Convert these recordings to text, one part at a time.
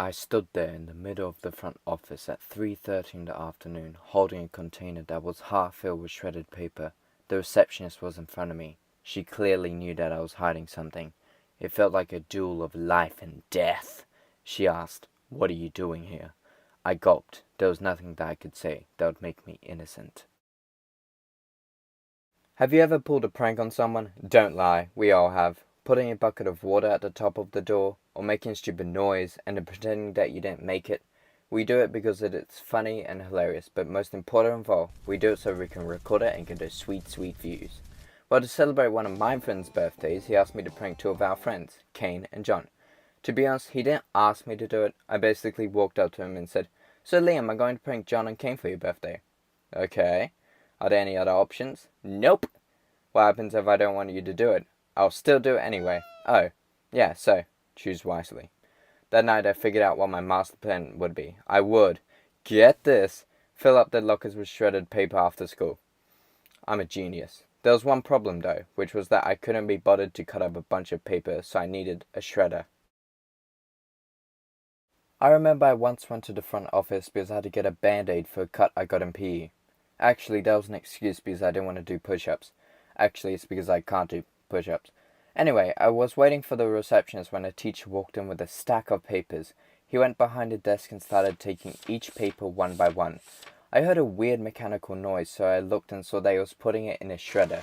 I stood there in the middle of the front office at 3:30 in the afternoon, holding a container that was half filled with shredded paper. The receptionist was in front of me. She clearly knew that I was hiding something. It felt like a duel of life and death. She asked, "What are you doing here?" I gulped. There was nothing that I could say that would make me innocent. Have you ever pulled a prank on someone? Don't lie, we all have. Putting a bucket of water at the top of the door, or making stupid noise and then pretending that you didn't make it. We do it because it's funny and hilarious, but most important of all, we do it so we can record it and get those sweet, sweet views. Well, to celebrate one of my friend's birthdays, he asked me to prank two of our friends, Kane and John. To be honest, he didn't ask me to do it. I basically walked up to him and said, "So Liam, I'm going to prank John and Kane for your birthday." "Okay. Are there any other options?" "Nope." "What happens if I don't want you to do it?" "I'll still do it anyway." "Oh, yeah, so choose wisely." That night I figured out what my master plan would be. I would, get this, fill up their lockers with shredded paper after school. I'm a genius. There was one problem though, which was that I couldn't be bothered to cut up a bunch of paper, so I needed a shredder. I remember I once went to the front office because I had to get a band-aid for a cut I got in PE. Actually, that was an excuse because I didn't want to do push-ups. Actually, it's because I can't do push-ups. Anyway, I was waiting for the receptionist when a teacher walked in with a stack of papers. He went behind a desk and started taking each paper one by one. I heard a weird mechanical noise, so I looked and saw that he was putting it in a shredder.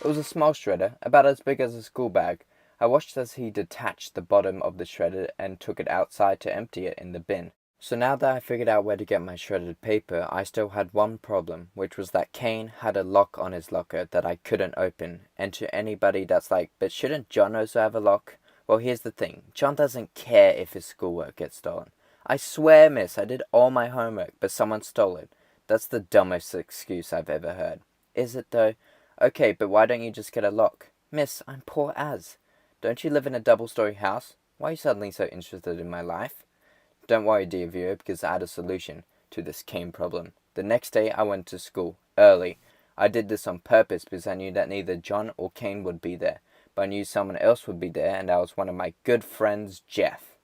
It was a small shredder, about as big as a school bag. I watched as he detached the bottom of the shredder and took it outside to empty it in the bin. So now that I figured out where to get my shredded paper, I still had one problem, which was that Kane had a lock on his locker that I couldn't open. And to anybody that's like, "But shouldn't John also have a lock?" Well, here's the thing. John doesn't care if his schoolwork gets stolen. "I swear, miss, I did all my homework, but someone stole it." That's the dumbest excuse I've ever heard. Is it though? Okay, but why don't you just get a lock? "Miss, I'm poor as." "Don't you live in a double-story house? Why are you suddenly so interested in my life?" Don't worry, dear viewer, because I had a solution to this Kane problem. The next day I went to school, early. I did this on purpose because I knew that neither John or Kane would be there. But I knew someone else would be there, and that was one of my good friends, Jeff.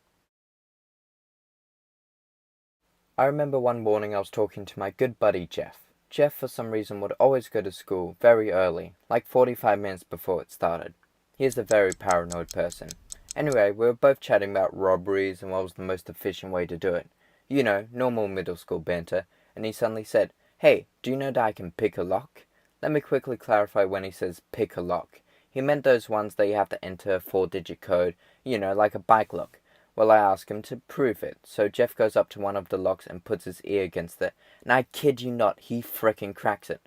I remember one morning I was talking to my good buddy, Jeff. Jeff, for some reason, would always go to school very early, like 45 minutes before it started. He is a very paranoid person. Anyway, we were both chatting about robberies and what was the most efficient way to do it. You know, normal middle school banter, and he suddenly said, "Hey, do you know that I can pick a lock?" Let me quickly clarify when he says pick a lock. He meant those ones that you have to enter a 4-digit code, you know, like a bike lock. Well, I asked him to prove it, so Jeff goes up to one of the locks and puts his ear against it, and I kid you not, he frickin' cracks it.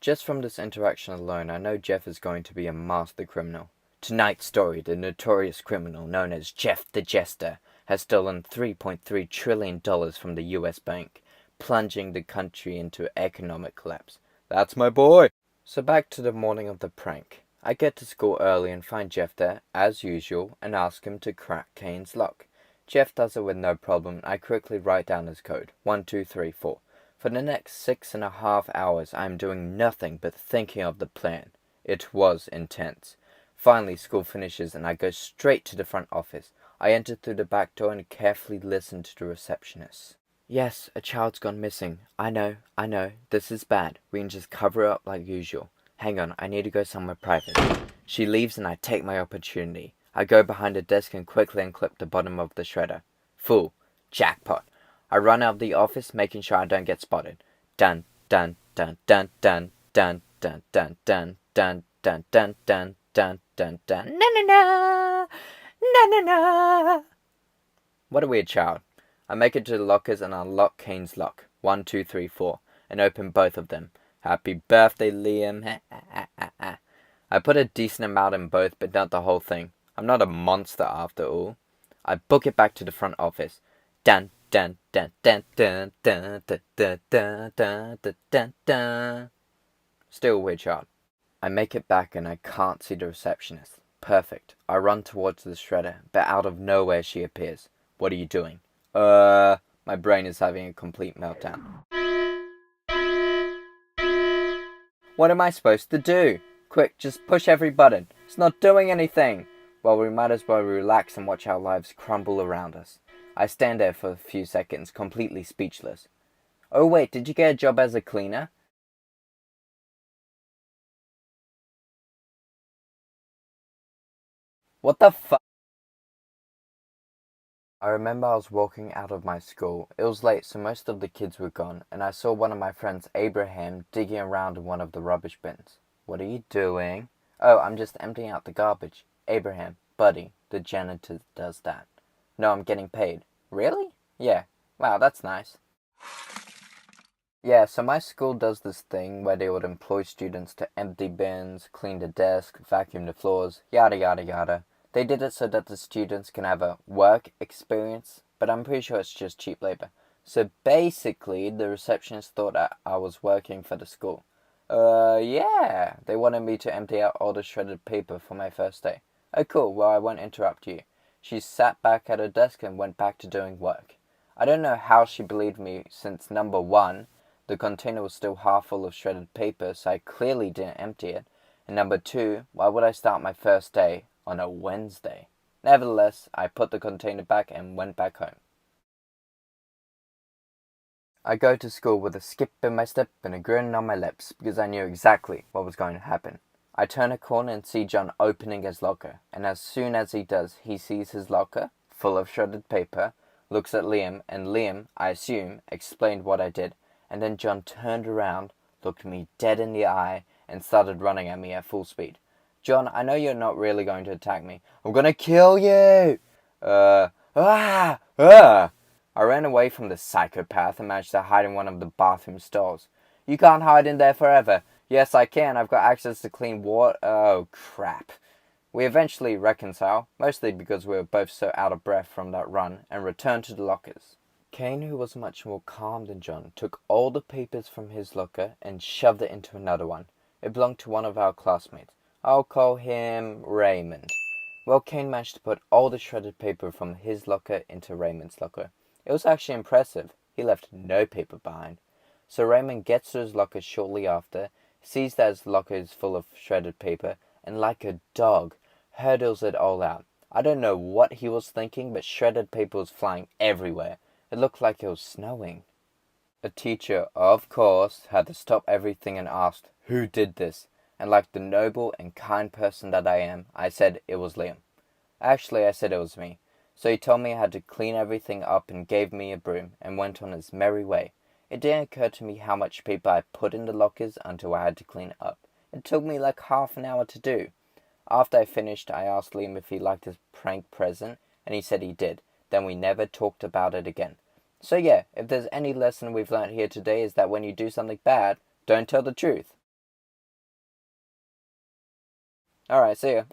Just from this interaction alone, I know Jeff is going to be a master criminal. Tonight's story, the notorious criminal known as Jeff the Jester has stolen $3.3 trillion from the US bank, plunging the country into economic collapse. That's my boy! So back to the morning of the prank. I get to school early and find Jeff there, as usual, and ask him to crack Kane's lock. Jeff does it with no problem. I quickly write down his code, 1, 2, 3, 4. For the next 6.5 hours, I am doing nothing but thinking of the plan. It was intense. Finally, school finishes and I go straight to the front office. I enter through the back door and carefully listen to the receptionist. "Yes, a child's gone missing. I know. This is bad. We can just cover it up like usual. Hang on, I need to go somewhere private." She leaves and I take my opportunity. I go behind a desk and quickly unclip the bottom of the shredder. Full. Jackpot. I run out of the office, making sure I don't get spotted. Dun, dun, dun, dun, dun, dun, dun, dun, dun, dun, dun, dun, dun. Dun, dun, dun, na na na, na na na. What a weird child. I make it to the lockers and unlock Kane's lock, 1, 2, 3, 4, and open both of them. Happy birthday, Liam. I put a decent amount in both, but not the whole thing. I'm not a monster after all. I book it back to the front office. Dun, dun, dun, dun, dun, dun, dun, dun, dun, dun, dun, dun, dun. Still a weird child. I make it back and I can't see the receptionist. Perfect. I run towards the shredder, but out of nowhere she appears. "What are you doing?" My brain is having a complete meltdown. What am I supposed to do? Quick, just push every button. It's not doing anything. Well, we might as well relax and watch our lives crumble around us. I stand there for a few seconds, completely speechless. Oh wait, did you get a job as a cleaner? What the fuck? I remember I was walking out of my school. It was late, so most of the kids were gone, and I saw one of my friends, Abraham, digging around in one of the rubbish bins. What are you doing? Oh, I'm just emptying out the garbage. Abraham, buddy, the janitor does that. No, I'm getting paid. Really? Yeah. Wow, that's nice. Yeah, so my school does this thing where they would employ students to empty bins, clean the desk, vacuum the floors, yada yada yada. They did it so that the students can have a work experience, but I'm pretty sure it's just cheap labor. So basically, the receptionist thought I was working for the school. Yeah. They wanted me to empty out all the shredded paper for my first day. Oh, cool. Well, I won't interrupt you. She sat back at her desk and went back to doing work. I don't know how she believed me since number one, the container was still half full of shredded paper, so I clearly didn't empty it. And number two, why would I start my first day on a Wednesday? Nevertheless, I put the container back and went back home. I go to school with a skip in my step and a grin on my lips because I knew exactly what was going to happen. I turn a corner and see John opening his locker, and as soon as he does, he sees his locker, full of shredded paper, looks at Liam, and Liam, I assume, explained what I did, and then John turned around, looked me dead in the eye, and started running at me at full speed. John, I know you're not really going to attack me. I'm gonna kill you! I ran away from the psychopath and managed to hide in one of the bathroom stalls. You can't hide in there forever. Yes, I can. I've got access to clean water. Oh, crap. We eventually reconcile, mostly because we were both so out of breath from that run, and returned to the lockers. Kane, who was much more calm than John, took all the papers from his locker and shoved it into another one. It belonged to one of our classmates. I'll call him Raymond. Well, Kane managed to put all the shredded paper from his locker into Raymond's locker. It was actually impressive. He left no paper behind. So Raymond gets to his locker shortly after, sees that his locker is full of shredded paper, and like a dog, hurdles it all out. I don't know what he was thinking, but shredded paper was flying everywhere. It looked like it was snowing. A teacher, of course, had to stop everything and asked, "Who did this?" And like the noble and kind person that I am, I said it was Liam. Actually, I said it was me. So he told me I had to clean everything up and gave me a broom and went on his merry way. It didn't occur to me how much paper I put in the lockers until I had to clean it up. It took me like half an hour to do. After I finished, I asked Liam if he liked his prank present, and he said he did. Then we never talked about it again. So yeah, if there's any lesson we've learned here today is that when you do something bad, don't tell the truth. Alright, see ya.